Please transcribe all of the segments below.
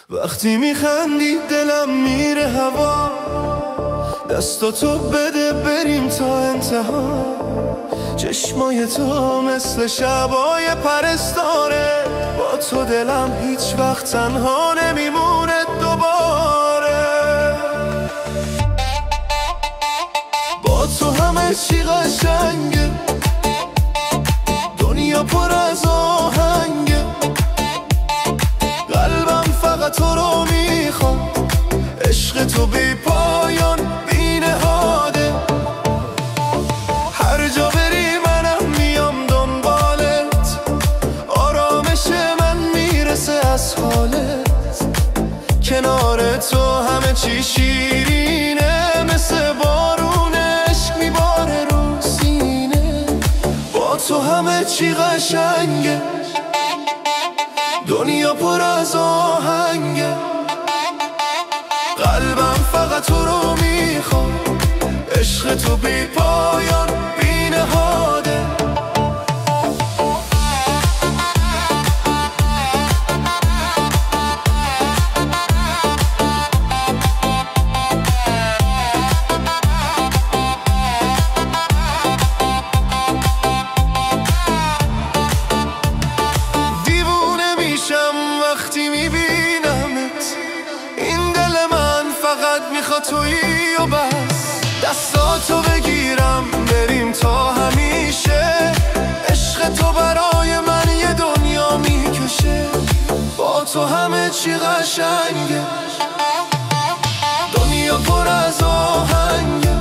وقتی میخندی دلم میره هوا، دستاتو بده بریم تا انتها. چشمای تو مثل شبای پرستاره، با تو دلم هیچ وقت تنها نمیمونه دوباره. با تو همه چی قشنگه، دنیا پر از آهنگه. قلبم فقط تو رو میخواد، عشق تو بی پایان بی نهاده. هر جا بری منم میام دنبالت، آرامش من میرسه از حالت. کنار تو همه چی شیرینه، مثل بارون عشق میباره رو سینه. با تو همه چی قشنگه، دنیا پر از آهنگه. قلبم فقط تو رو میخواد، عشق تو بی پایان بی نهاده. دیوونه میشم وقتی میبینمت، این دل من فقط میخواد تویی و بس. دستاتو بگیرم بریم تا همیشه، عشق تو برای من یه دنیا میکشه. با تو همه چی قشنگه، دنیا پر از آهنگه.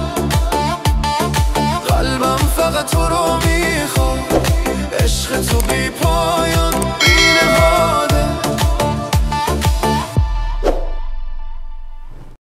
قلبم فقط تو رو میخواد، عشق تو بی پایان بی نهاده.